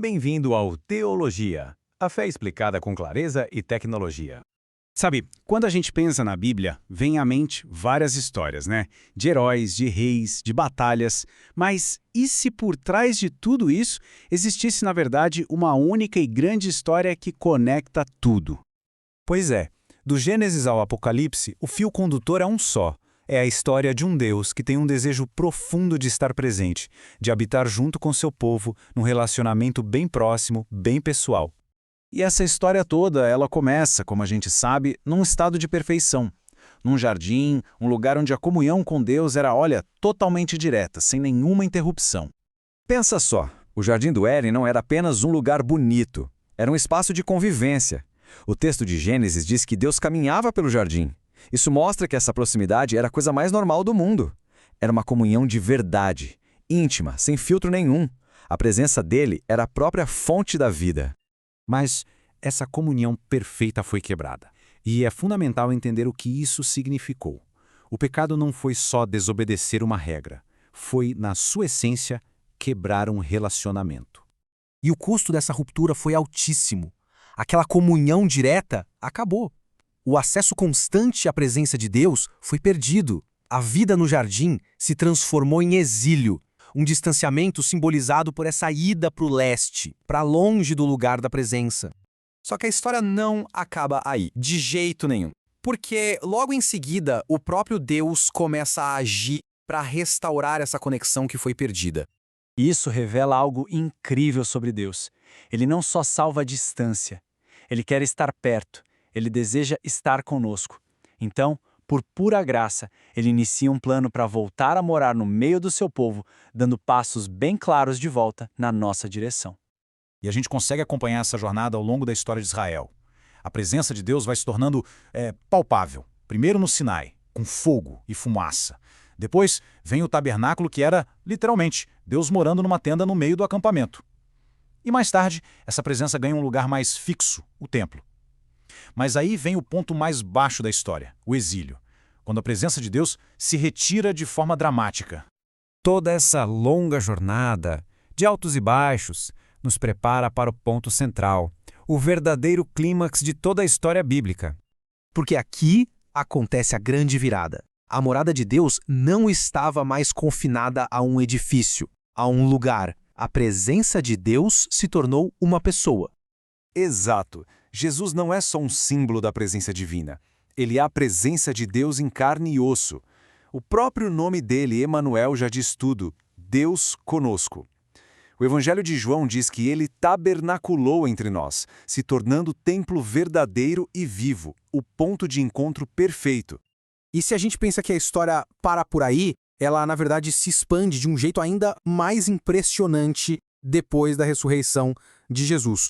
Bem-vindo ao Teologia, a fé explicada com clareza e tecnologia. Sabe, quando a gente pensa na Bíblia, vem à mente várias histórias, né? De heróis, de reis, de batalhas. Mas e se por trás de tudo isso existisse, na verdade, uma única e grande história que conecta tudo? Pois é, do Gênesis ao Apocalipse, o fio condutor é um só. É a história de um Deus que tem um desejo profundo de estar presente, de habitar junto com seu povo, num relacionamento bem próximo, bem pessoal. E essa história toda, ela começa, como a gente sabe, num estado de perfeição. Num jardim, um lugar onde a comunhão com Deus era, olha, totalmente direta, sem nenhuma interrupção. Pensa só, o Jardim do Éden não era apenas um lugar bonito, era um espaço de convivência. O texto de Gênesis diz que Deus caminhava pelo jardim. Isso mostra que essa proximidade era a coisa mais normal do mundo. Era uma comunhão de verdade, íntima, sem filtro nenhum. A presença dele era a própria fonte da vida. Mas essa comunhão perfeita foi quebrada. E é fundamental entender o que isso significou. O pecado não foi só desobedecer uma regra. Foi, na sua essência, quebrar um relacionamento. E o custo dessa ruptura foi altíssimo. Aquela comunhão direta acabou. O acesso constante à presença de Deus foi perdido. A vida no jardim se transformou em exílio, um distanciamento simbolizado por essa ida para o leste, para longe do lugar da presença. Só que a história não acaba aí, de jeito nenhum. Porque logo em seguida, o próprio Deus começa a agir para restaurar essa conexão que foi perdida. Isso revela algo incrível sobre Deus. Ele não só salva a distância, ele quer estar perto. Ele deseja estar conosco. Então, por pura graça, ele inicia um plano para voltar a morar no meio do seu povo, dando passos bem claros de volta na nossa direção. E a gente consegue acompanhar essa jornada ao longo da história de Israel. A presença de Deus vai se tornando palpável. Primeiro no Sinai, com fogo e fumaça. Depois vem o tabernáculo, que era, literalmente, Deus morando numa tenda no meio do acampamento. E mais tarde, essa presença ganha um lugar mais fixo, o templo. Mas aí vem o ponto mais baixo da história, o exílio, quando a presença de Deus se retira de forma dramática. Toda essa longa jornada, de altos e baixos, nos prepara para o ponto central, o verdadeiro clímax de toda a história bíblica. Porque aqui acontece a grande virada. A morada de Deus não estava mais confinada a um edifício, a um lugar. A presença de Deus se tornou uma pessoa. Exato. Jesus não é só um símbolo da presença divina. Ele é a presença de Deus em carne e osso. O próprio nome dele, Emanuel, já diz tudo: Deus conosco. O Evangelho de João diz que ele tabernaculou entre nós, se tornando templo verdadeiro e vivo, o ponto de encontro perfeito. E se a gente pensa que a história para por aí, ela na verdade se expande de um jeito ainda mais impressionante depois da ressurreição de Jesus.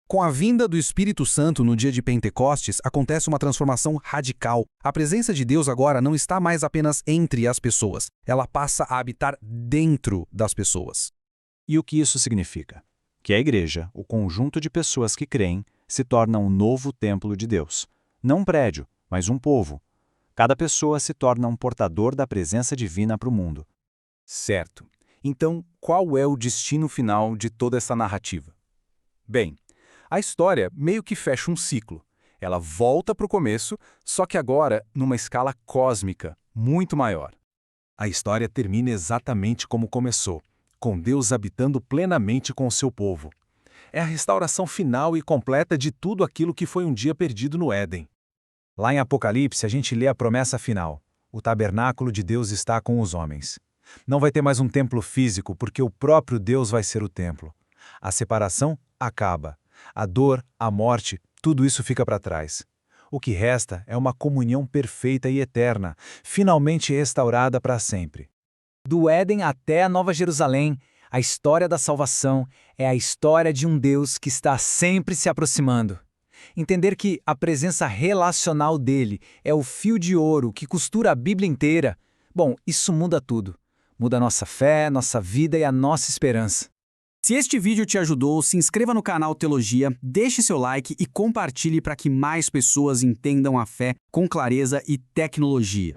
Com a vinda do Espírito Santo no dia de Pentecostes, acontece uma transformação radical. A presença de Deus agora não está mais apenas entre as pessoas. Ela passa a habitar dentro das pessoas. E o que isso significa? Que a igreja, o conjunto de pessoas que creem, se torna um novo templo de Deus. Não um prédio, mas um povo. Cada pessoa se torna um portador da presença divina para o mundo. Certo. Então, qual é o destino final de toda essa narrativa? Bem, a história meio que fecha um ciclo. Ela volta para o começo, só que agora numa escala cósmica, muito maior. A história termina exatamente como começou, com Deus habitando plenamente com o seu povo. É a restauração final e completa de tudo aquilo que foi um dia perdido no Éden. Lá em Apocalipse, a gente lê a promessa final: o tabernáculo de Deus está com os homens. Não vai ter mais um templo físico, porque o próprio Deus vai ser o templo. A separação acaba. A dor, a morte, tudo isso fica para trás. O que resta é uma comunhão perfeita e eterna, finalmente restaurada para sempre. Do Éden até a Nova Jerusalém, a história da salvação é a história de um Deus que está sempre se aproximando. Entender que a presença relacional dele é o fio de ouro que costura a Bíblia inteira, bom, isso muda tudo. Muda a nossa fé, nossa vida e a nossa esperança. Se este vídeo te ajudou, se inscreva no canal Teologia, deixe seu like e compartilhe para que mais pessoas entendam a fé com clareza e tecnologia.